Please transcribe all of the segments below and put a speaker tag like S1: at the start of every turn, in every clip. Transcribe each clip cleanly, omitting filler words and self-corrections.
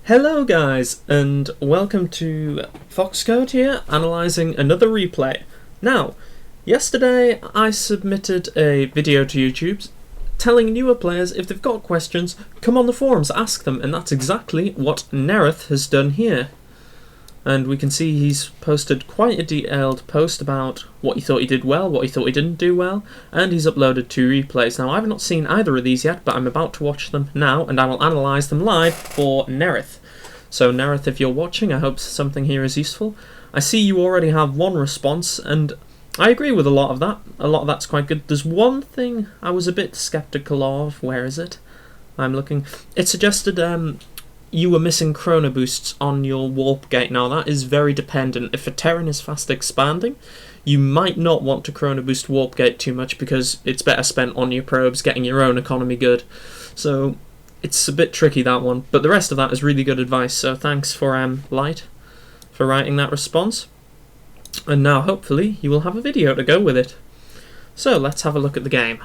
S1: Hello guys, and welcome to Foxcode here, analysing another replay. Now, yesterday I submitted a video to YouTube telling newer players if they've got questions, come on the forums, ask them, and that's exactly what Nereth has done here. And we can see he's posted quite a detailed post about what he thought he did well, what he thought he didn't do well, and he's uploaded 2 replays. Now, I've not seen either of these yet, but I'm about to watch them now, and I will analyse them live for Nereth. So, Nereth, if you're watching, I hope something here is useful. I see you already have 1 response, and I agree with a lot of that. A lot of that's quite good. There's one thing I was a bit sceptical of. Where is it? I'm looking. It suggested you were missing chrono boosts on your warp gate. Now that is very dependent. If a Terran is fast expanding, you might not want to chrono boost warp gate too much because it's better spent on your probes, getting your own economy good. So it's a bit tricky, that one. But the rest of that is really good advice. So thanks for Light for writing that response. And now hopefully you will have a video to go with it. So let's have a look at the game.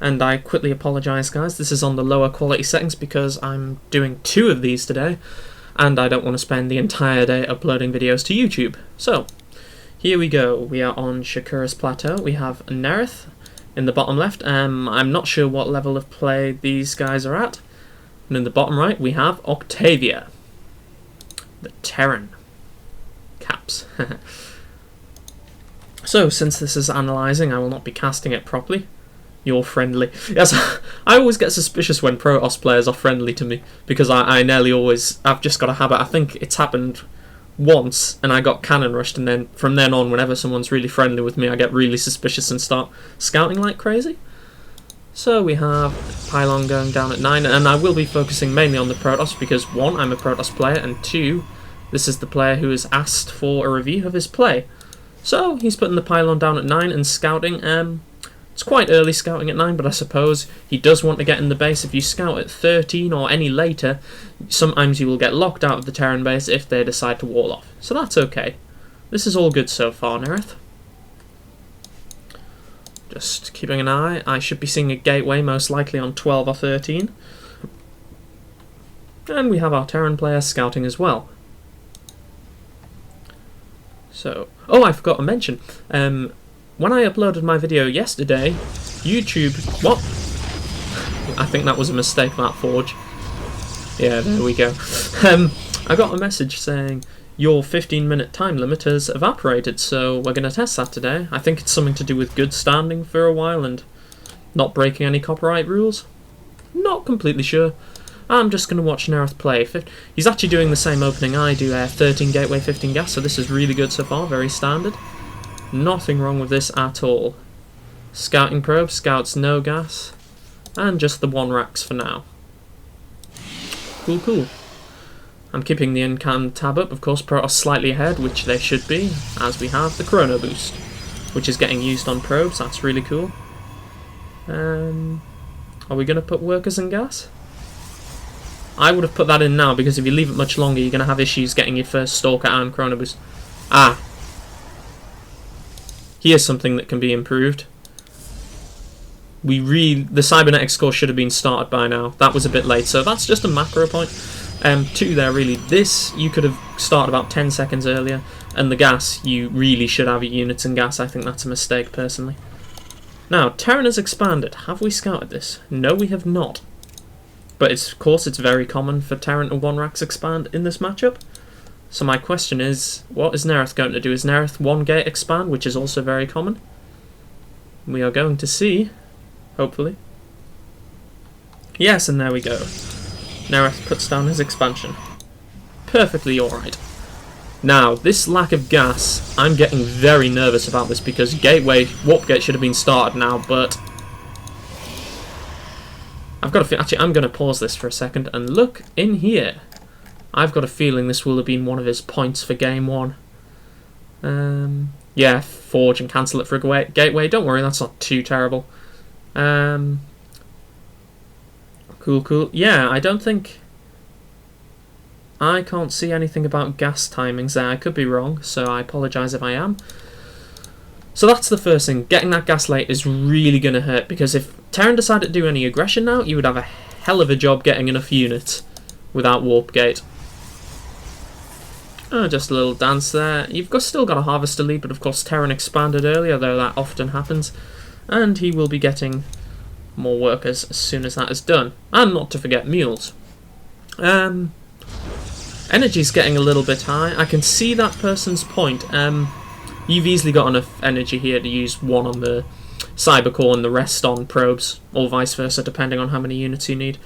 S1: And I quickly apologise, guys, this is on the lower quality settings because I'm doing 2 of these today, and I don't want to spend the entire day uploading videos to YouTube. So, here we go. We are on Shakura's Plateau. We have Nereth in the bottom left. I'm not sure what level of play these guys are at. And in the bottom right, we have Octavia, the Terran. Caps. So, since this is analysing, I will not be casting it properly. You're friendly. Yes, I always get suspicious when Protoss players are friendly to me, because I nearly always, I've just got a habit. I think it's happened once, and I got cannon rushed, and then from then on, whenever someone's really friendly with me, I get really suspicious and start scouting like crazy. So we have Pylon going down at 9, and I will be focusing mainly on the Protoss, because 1, I'm a Protoss player, and 2, this is the player who has asked for a review of his play. So he's putting the Pylon down at 9 and scouting. It's quite early scouting at 9, but I suppose he does want to get in the base. If you scout at 13 or any later, sometimes you will get locked out of the Terran base if they decide to wall off. So that's okay. This is all good so far, Nereth. Just keeping an eye. I should be seeing a gateway, most likely on 12 or 13. And we have our Terran player scouting as well. So, oh, I forgot to mention, when I uploaded my video yesterday, YouTube... What? I think that was a mistake, that Forge. Yeah, there we go. I got a message saying, your 15-minute time limit has evaporated, so we're going to test that today. I think it's something to do with good standing for a while and not breaking any copyright rules. Not completely sure. I'm just going to watch Nereth play. He's actually doing the same opening I do, 13 gateway, 15 gas, so this is really good so far, very standard. Nothing wrong with this at all. Scouting probe, scouts no gas, and just the 1 racks for now. Cool, cool. I'm keeping the Incan tab up, of course, Protoss slightly ahead, which they should be, as we have the Chrono Boost, which is getting used on probes, that's really cool. Are we going to put workers in gas? I would have put that in now, because if you leave it much longer, you're going to have issues getting your first Stalker and Chrono Boost. Ah! Here's something that can be improved. The cybernetics core should have been started by now. That was a bit late, so that's just a macro point. 2 there, really. This, you could have started about 10 seconds earlier, and the gas, you really should have your units in gas. I think that's a mistake, personally. Now, Terran has expanded. Have we scouted this? No, we have not. But of course, it's very common for Terran to 1 racks expand in this matchup. So my question is, what is Nereth going to do? Is Nereth 1 gate expand, which is also very common? We are going to see, hopefully. Yes, and there we go. Nereth puts down his expansion. Perfectly alright. Now, this lack of gas, I'm getting very nervous about this because warp gate should have been started now, but I've got actually, I'm going to pause this for a second and look in here. I've got a feeling this will have been one of his points for game 1. Yeah, Forge and cancel it for a gateway. Don't worry, that's not too terrible. Cool, cool. Yeah, I don't think... I can't see anything about gas timings there. I could be wrong, so I apologise if I am. So that's the first thing. Getting that gas late is really going to hurt, because if Terran decided to do any aggression now, you would have a hell of a job getting enough units without warp gate. Oh, just a little dance there. Still got a harvester lead, but of course Terran expanded earlier, though that often happens. And he will be getting more workers as soon as that is done. And not to forget mules. Energy's getting a little bit high. I can see that person's point. You've easily got enough energy here to use one on the cybercore and the rest on probes, or vice versa, depending on how many units you need.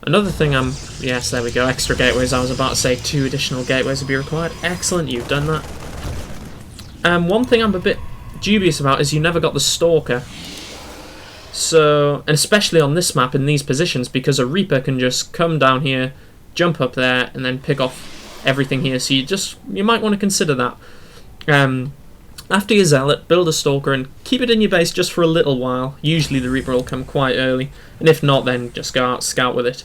S1: Another thing yes, there we go, extra gateways. I was about to say 2 additional gateways would be required. Excellent, you've done that. One thing I'm a bit dubious about is you never got the Stalker. So, and especially on this map in these positions, because a Reaper can just come down here, jump up there, and then pick off everything here. So you might want to consider that. After your Zealot, build a Stalker and keep it in your base just for a little while. Usually the Reaper will come quite early, and if not, then just go out, scout with it.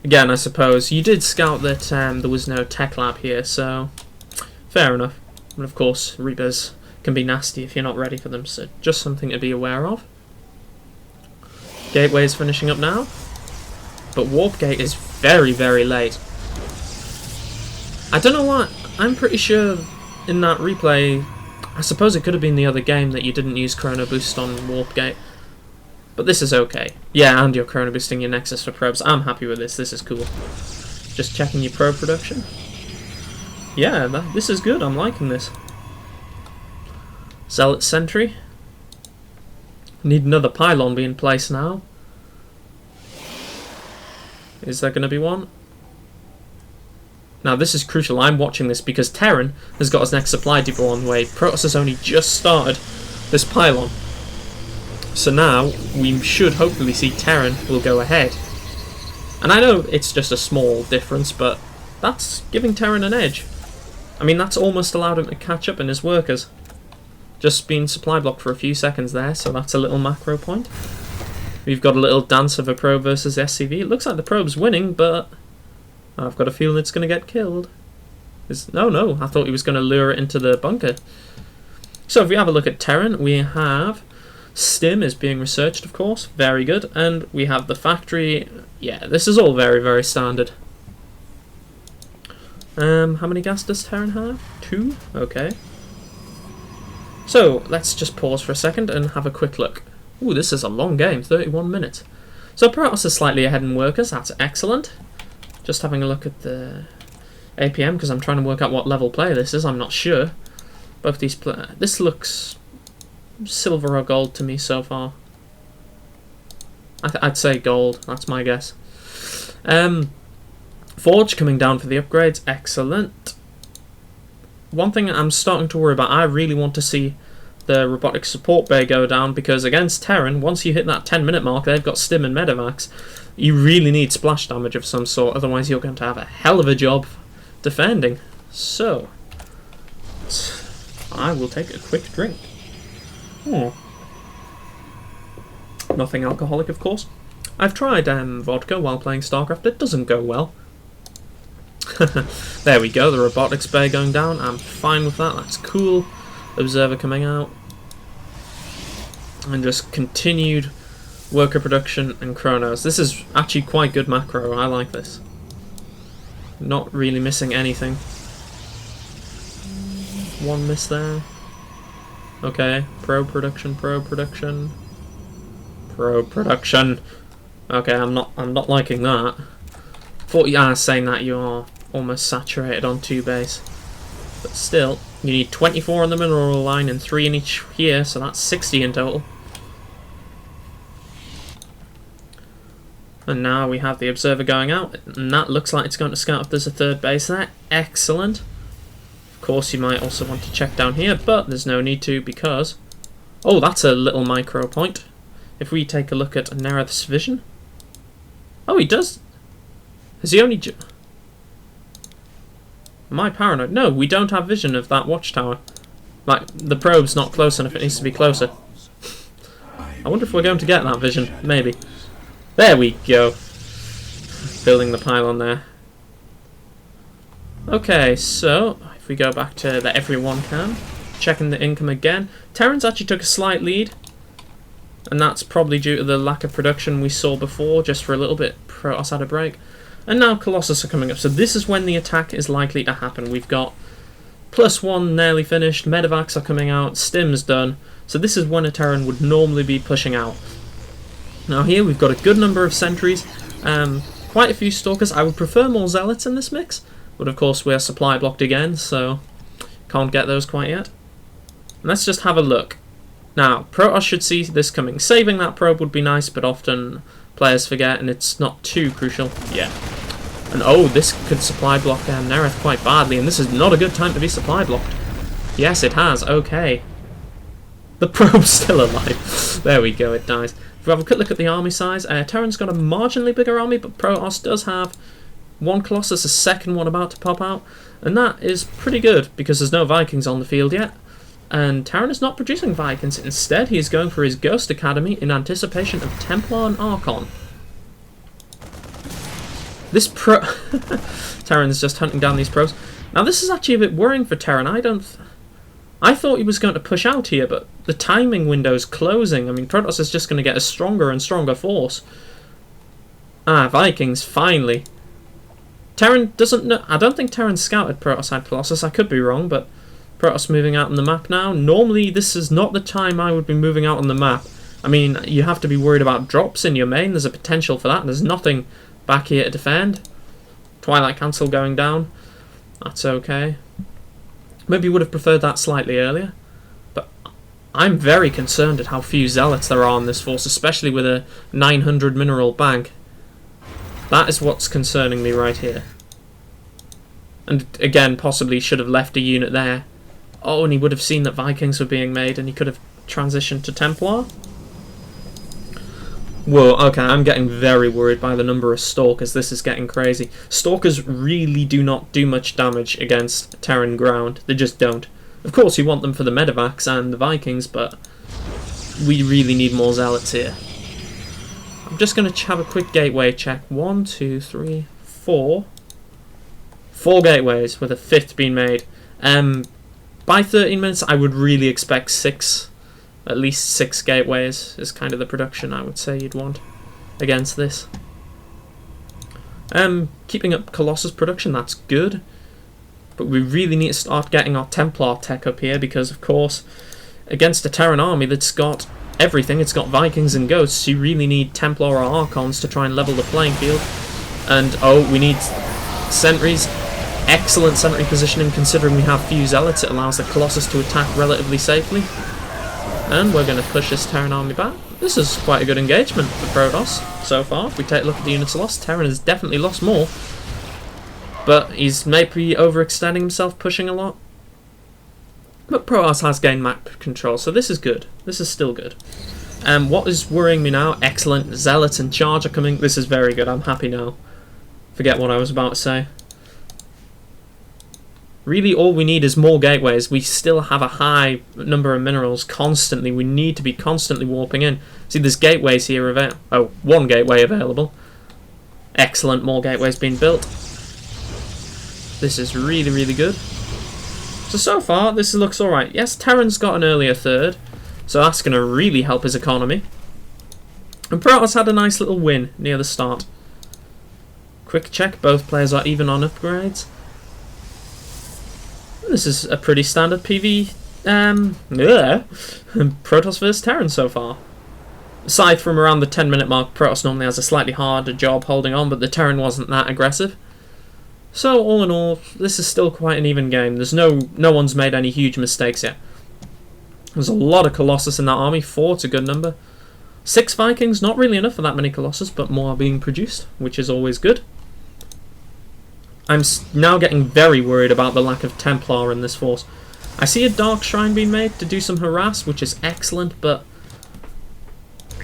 S1: Again, I suppose you did scout that there was no tech lab here, so fair enough. And of course, Reapers can be nasty if you're not ready for them, so just something to be aware of. Gateway is finishing up now, but Warp Gate is very, very late. I don't know why. I'm pretty sure in that replay, I suppose it could have been the other game that you didn't use Chrono Boost on Warp Gate. But this is okay. Yeah, and you're Chrono Boosting your Nexus for probes. I'm happy with this. This is cool. Just checking your probe production. Yeah, this is good. I'm liking this. Zealot Sentry. Need another pylon be in place now. Is there going to be one? Now this is crucial. I'm watching this because Terran has got his next supply depot on the way. Protoss has only just started this pylon. So now we should hopefully see Terran will go ahead. And I know it's just a small difference, but that's giving Terran an edge. I mean, that's almost allowed him to catch up in his workers. Just been supply blocked for a few seconds there, so that's a little macro point. We've got a little dance of a probe versus SCV. It looks like the probe's winning, but I've got a feeling it's going to get killed. No, I thought he was going to lure it into the bunker. So if we have a look at Terran, we have Stim is being researched, of course. Very good. And we have the factory. Yeah, this is all very, very standard. How many gas does Terran have? 2? Okay. So, let's just pause for a second and have a quick look. Ooh, this is a long game, 31 minutes. So Protoss is slightly ahead in workers, that's excellent. Just having a look at the APM, because I'm trying to work out what level player this is, I'm not sure. Both these this looks silver or gold to me so far. I'd say gold, that's my guess. Forge coming down for the upgrades, excellent. One thing I'm starting to worry about, I really want to see the robotic support bay go down, because against Terran, once you hit that 10-minute mark, they've got Stim and Medivacs. You really need splash damage of some sort, otherwise you're going to have a hell of a job defending. So, I will take a quick drink. Nothing alcoholic, of course. I've tried vodka while playing StarCraft, it doesn't go well. There we go, the robotics bay going down. I'm fine with that, that's cool. Observer coming out. And just continued worker production and chronos. This is actually quite good macro, I like this. Not really missing anything. One miss there. Okay, probe production, probe production. Probe production. Okay, I'm not liking that. Thought you are saying that you are almost saturated on 2 base. But still, you need 24 on the mineral line and 3 in each here, so that's 60 in total. And now we have the observer going out, and that looks like it's going to scout if there's a 3rd base there. Excellent. Of course, you might also want to check down here, but there's no need to because... Oh, that's a little micro point. If we take a look at Nereth's vision... Oh, he does... Has he only... Am I paranoid? No, we don't have vision of that watchtower. Like, the probe's not close enough, it needs to be closer. I wonder if we're going to get that vision. Maybe. There we go. Building the pylon there. Okay, so, if we go back to the everyone can, checking the income again. Terran's actually took a slight lead. And that's probably due to the lack of production we saw before, just for a little bit. Protoss had a break. And now Colossus are coming up, so this is when the attack is likely to happen. We've got +1 nearly finished, Medevacs are coming out, Stim's done, so this is when a Terran would normally be pushing out. Now here we've got a good number of sentries, quite a few stalkers. I would prefer more zealots in this mix, but of course we're supply blocked again, so can't get those quite yet. Let's just have a look. Now, Protoss should see this coming. Saving that probe would be nice, but often players forget, and it's not too crucial. Yeah. And oh, this could supply block Nereth quite badly, and this is not a good time to be supply blocked. Yes, it has. Okay. The probe's still alive. There we go, it dies. If we have a quick look at the army size, Terran's got a marginally bigger army, but Protoss does have one Colossus, a second one about to pop out, and that is pretty good, because there's no Vikings on the field yet. And Terran is not producing Vikings. Instead, he is going for his Ghost Academy in anticipation of Templar and Archon. This Terran's just hunting down these pros. Now, this is actually a bit worrying for Terran. I thought he was going to push out here, but the timing window is closing. I mean, Protoss is just going to get a stronger and stronger force. Ah, Vikings, finally. Terran doesn't know. I don't think Terran scouted Protoss had Colossus. I could be wrong, but Protoss moving out on the map now. Normally, this is not the time I would be moving out on the map. I mean, you have to be worried about drops in your main. There's a potential for that. There's nothing back here to defend. Twilight Council going down. That's okay. Maybe would have preferred that slightly earlier. But I'm very concerned at how few zealots there are in this force, especially with a 900 mineral bank. That is what's concerning me right here. And again, possibly should have left a unit there. Oh, and he would have seen that Vikings were being made, and he could have transitioned to Templar. Whoa, okay, I'm getting very worried by the number of Stalkers. This is getting crazy. Stalkers really do not do much damage against Terran ground. They just don't. Of course, you want them for the Medevacs and the Vikings, but we really need more Zealots here. I'm just going to have a quick gateway check. 1, 2, 3, 4. 4 gateways, with a 5th being made. By 13 minutes, I would really expect 6. At least 6 gateways is kind of the production I would say you'd want against this. Keeping up Colossus production, that's good. But we really need to start getting our Templar tech up here, because of course, against a Terran army that's got everything, it's got Vikings and Ghosts, you really need Templar or Archons to try and level the playing field. And oh, we need sentries. Excellent sentry positioning considering we have few Zealots. It allows the Colossus to attack relatively safely. And we're going to push this Terran army back. This is quite a good engagement for Protoss so far. If we take a look at the units lost, Terran has definitely lost more. But he's maybe overextending himself, pushing a lot. But Protoss has gained map control, so this is good. This is still good. What is worrying me now? Excellent. Zealots and Charge are coming. This is very good. I'm happy now. Forget what I was about to say. Really, all we need is more gateways. We still have a high number of minerals constantly. We need to be constantly warping in. See, there's gateways here available. Oh, 1 gateway available. Excellent, more gateways being built. This is really, really good. So far, this looks alright. Yes, Terran's got an earlier 3rd, so that's going to really help his economy. And Protoss had a nice little win near the start. Quick check, both players are even on upgrades. This is a pretty standard PV Protoss vs Terran so far. Aside from around the 10-minute mark, Protoss normally has a slightly harder job holding on, but the Terran wasn't that aggressive. So all in all, this is still quite an even game. There's no one's made any huge mistakes yet. There's a lot of Colossus in that army. 4's a good number. 6 Vikings, not really enough for that many Colossus, but more are being produced, which is always good. I'm now getting very worried about the lack of Templar in this force. I see a Dark Shrine being made to do some harass, which is excellent, but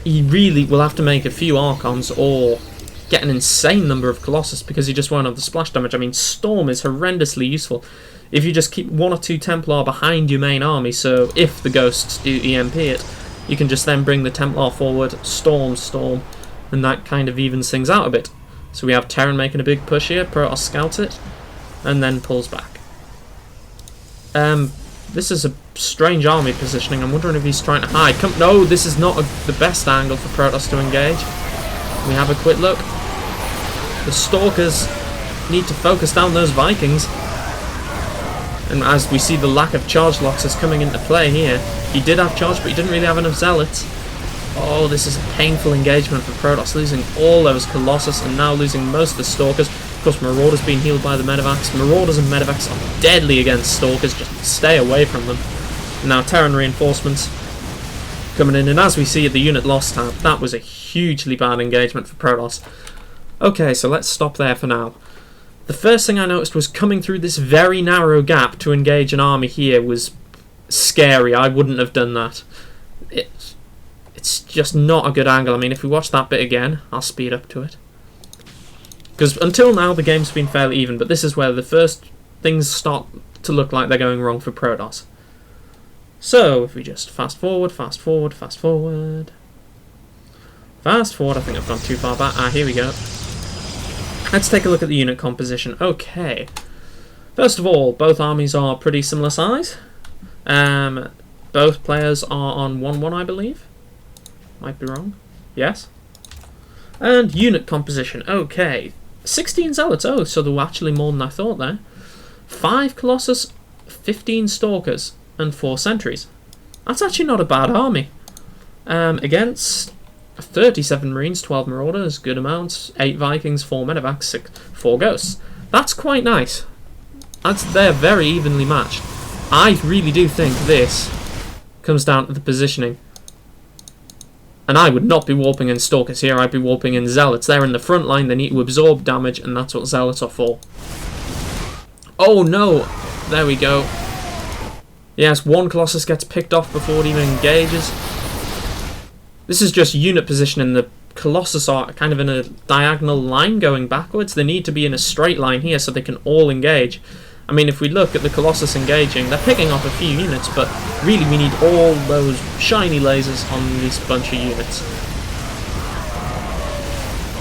S1: he really will have to make a few Archons or get an insane number of Colossus, because he just won't have the splash damage. I mean, Storm is horrendously useful if you just keep 1 or 2 Templar behind your main army, so if the Ghosts do EMP it, you can just then bring the Templar forward, Storm, and that kind of evens things out a bit. So we have Terran making a big push here, Protoss scouts it, and then pulls back. This is a strange army positioning. I'm wondering if he's trying to hide. No, this is not the best angle for Protoss to engage. We have a quick look. The Stalkers need to focus down those Vikings. And as we see, the lack of charge locks is coming into play here. He did have charge, but he didn't really have enough Zealots. Oh, this is a painful engagement for Protoss, losing all those Colossus and now losing most of the Stalkers. Of course, Marauder's being healed by the Medivacs. Marauders and Medivacs are deadly against Stalkers, just stay away from them. And now Terran reinforcements coming in, and as we see at the unit loss tab, that was a hugely bad engagement for Protoss. Okay, so let's stop there for now. The first thing I noticed was coming through this very narrow gap to engage an army here was scary. I wouldn't have done that. It's just not a good angle. I mean, if we watch that bit again, I'll speed up to it. Because until now, the game's been fairly even, but this is where the first things start to look like they're going wrong for Protoss. So, if we just fast forward, fast forward, fast forward. Fast forward, I think I've gone too far back. Ah, here we go. Let's take a look at the unit composition. Okay. First of all, both armies are pretty similar size. Both players are on 1-1, I believe. Might be wrong. Yes. And unit composition. Okay. 16 Zealots. Oh, so there were actually more than I thought there. 5 Colossus, 15 Stalkers, and 4 Sentries. That's actually not a bad army. Against 37 Marines, 12 Marauders, good amounts, 8 Vikings, 4 Medivacs, 4 Ghosts. That's quite nice. They're very evenly matched. I really do think this comes down to the positioning. And I would not be warping in Stalkers here, I'd be warping in Zealots. They're in the front line, they need to absorb damage, and that's what Zealots are for. Oh no! There we go. Yes, one Colossus gets picked off before it even engages. This is just unit positioning. The Colossus are kind of in a diagonal line going backwards. They need to be in a straight line here so they can all engage. I mean, if we look at the Colossus engaging, they're picking off a few units, but really we need all those shiny lasers on this bunch of units.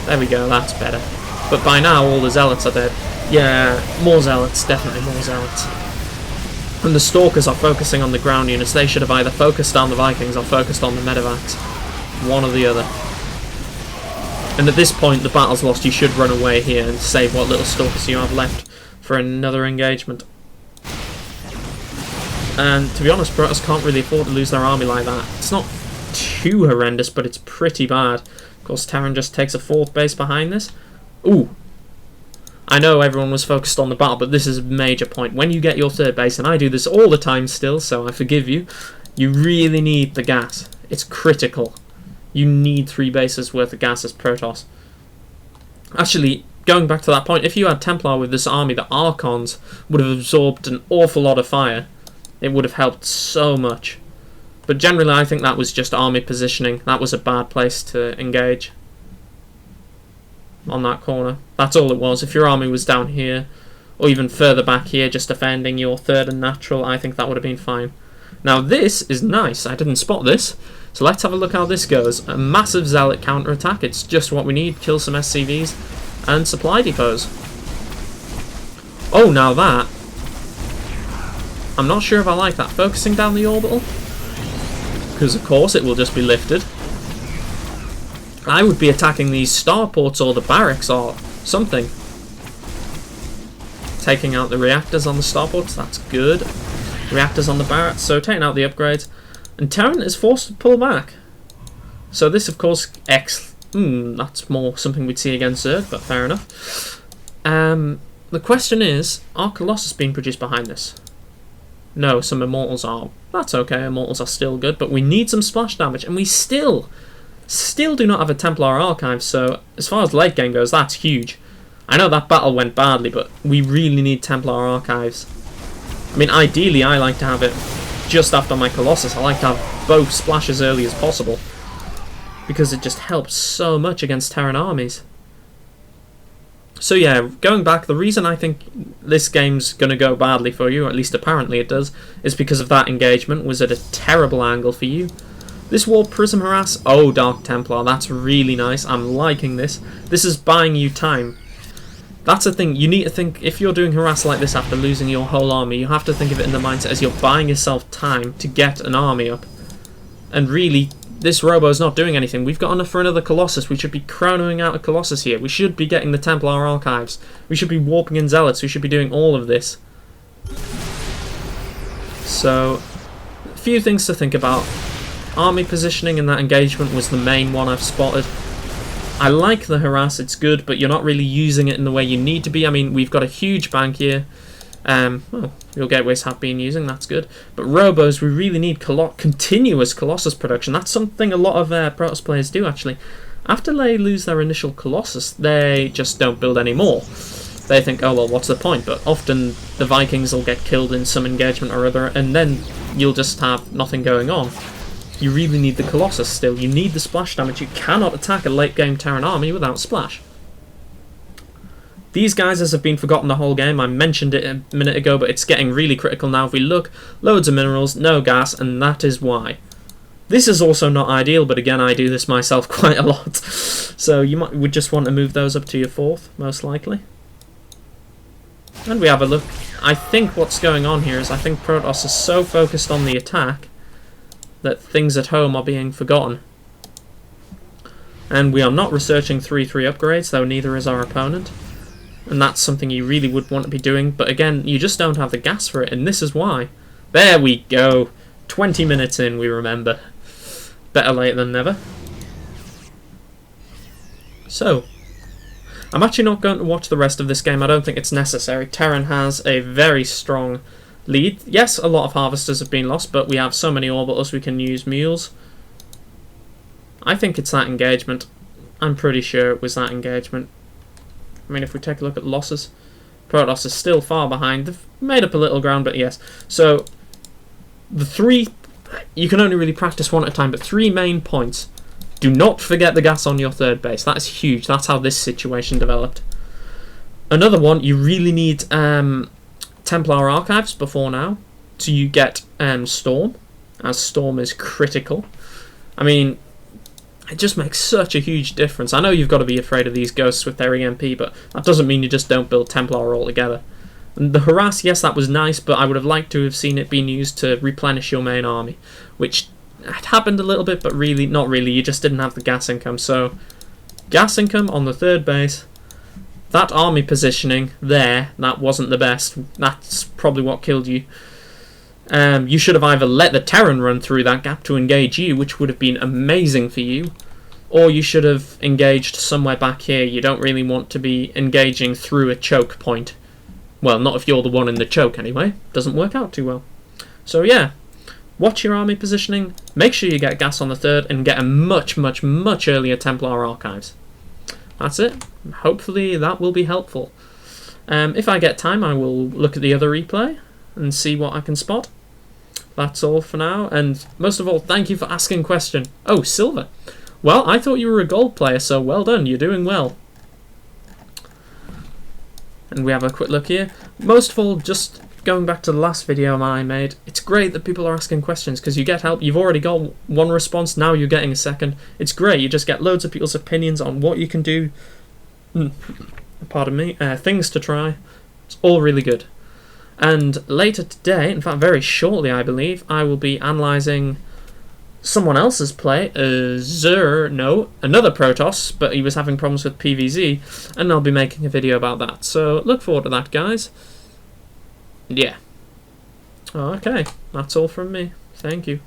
S1: There we go, that's better. But by now all the Zealots are dead. Yeah, more Zealots, definitely more Zealots. And the Stalkers are focusing on the ground units. They should have either focused on the Vikings or focused on the Medivacs. One or the other. And at this point the battle's lost. You should run away here and save what little Stalkers you have left for another engagement. And to be honest, Protoss can't really afford to lose their army like that. It's not too horrendous, but it's pretty bad. Of course, Terran just takes a 4th base behind this. Ooh. I know everyone was focused on the battle, but this is a major point. When you get your 3rd base, and I do this all the time still, so I forgive you, you really need the gas. It's critical. You need 3 bases worth of gas as Protoss. Actually, going back to that point, if you had Templar with this army, the Archons would have absorbed an awful lot of fire. It would have helped so much. But generally, I think that was just army positioning. That was a bad place to engage. On that corner. That's all it was. If your army was down here, or even further back here, just defending your 3rd and natural, I think that would have been fine. Now this is nice. I didn't spot this. So let's have a look how this goes. A massive Zealot counterattack. It's just what we need. Kill some SCVs and supply depots. Oh, now that. I'm not sure if I like that. Focusing down the orbital. Because of course it will just be lifted. I would be attacking these starports or the barracks or something. Taking out the reactors on the starports. That's good. Reactors on the barracks. So taking out the upgrades. And Terran is forced to pull back. So this, of course, that's more something we'd see against Zerg, but fair enough. The question is, are Colossus being produced behind this? No, some Immortals are. That's okay, Immortals are still good, but we need some splash damage, and we still do not have a Templar archive, so as far as late game goes, that's huge. I know that battle went badly, but we really need Templar archives. I mean, ideally, I like to have it just after my Colossus. I like to have both splash as early as possible, because it just helps so much against Terran armies. So yeah, going back, the reason I think this game's going to go badly for you, or at least apparently it does, is because of that engagement was at a terrible angle for you. This Warp Prism Harass, oh, Dark Templar, that's really nice. I'm liking this. This is buying you time. That's the thing, you need to think, if you're doing harass like this after losing your whole army, you have to think of it in the mindset as you're buying yourself time to get an army up. And really, this Robo's not doing anything. We've got enough for another Colossus. We should be chronoing out a Colossus here. We should be getting the Templar archives. We should be warping in Zealots. We should be doing all of this. So, a few things to think about. Army positioning in that engagement was the main one I've spotted. I like the harass, it's good, but you're not really using it in the way you need to be. I mean, we've got a huge bank here. Well, your gateways have been using, that's good. But Robos, we really need continuous Colossus production. That's something a lot of Protoss players do, actually. After they lose their initial Colossus, they just don't build any more. They think, oh well, what's the point? But often the Vikings will get killed in some engagement or other, and then you'll just have nothing going on. You really need the Colossus still. You need the splash damage. You cannot attack a late-game Terran army without splash. These geysers have been forgotten the whole game. I mentioned it a minute ago, but it's getting really critical now. If we look, loads of minerals, no gas, and that is why. This is also not ideal, but again, I do this myself quite a lot. So you would just want to move those up to your 4th, most likely. And we have a look. I think what's going on here is I think Protoss is so focused on the attack that things at home are being forgotten. And we are not researching 3-3 upgrades, though neither is our opponent. And that's something you really would want to be doing, but again, you just don't have the gas for it, and this is why. There we go! 20 minutes in, we remember. Better late than never. So, I'm actually not going to watch the rest of this game. I don't think it's necessary. Terran has a very strong lead. Yes, a lot of harvesters have been lost, but we have so many orbitals we can use mules. I think it's that engagement. I'm pretty sure it was that engagement. I mean, if we take a look at losses, Protoss is still far behind. They've made up a little ground, but yes. So, the 3... You can only really practice one at a time, but 3 main points. Do not forget the gas on your 3rd base. That is huge. That's how this situation developed. Another one, you really need Templar archives before now. So you get Storm, as Storm is critical. I mean, it just makes such a huge difference. I know you've got to be afraid of these ghosts with their EMP, but that doesn't mean you just don't build Templar altogether. And the harass, yes, that was nice, but I would have liked to have seen it being used to replenish your main army, which had happened a little bit, but really, not really. You just didn't have the gas income. So, gas income on the 3rd base. That army positioning there, that wasn't the best. That's probably what killed you. You should have either let the Terran run through that gap to engage you, which would have been amazing for you, or you should have engaged somewhere back here. You don't really want to be engaging through a choke point. Well, not if you're the one in the choke anyway. Doesn't work out too well. So yeah, watch your army positioning, make sure you get gas on the 3rd, and get a much, much, much earlier Templar archives. That's it. Hopefully that will be helpful. If I get time, I will look at the other replay and see what I can spot. That's all for now, and most of all, thank you for asking a question. Oh, silver. Well, I thought you were a gold player, so well done, you're doing well. And we have a quick look here. Most of all, just going back to the last video I made, it's great that people are asking questions because you get help. You've already got one response, now you're getting a second. It's great, you just get loads of people's opinions on what you can do. Pardon me, things to try. It's all really good. And later today, in fact very shortly I believe, I will be analysing someone else's play, another Protoss, but he was having problems with PVZ, and I'll be making a video about that. So look forward to that, guys. Yeah. Okay, that's all from me. Thank you.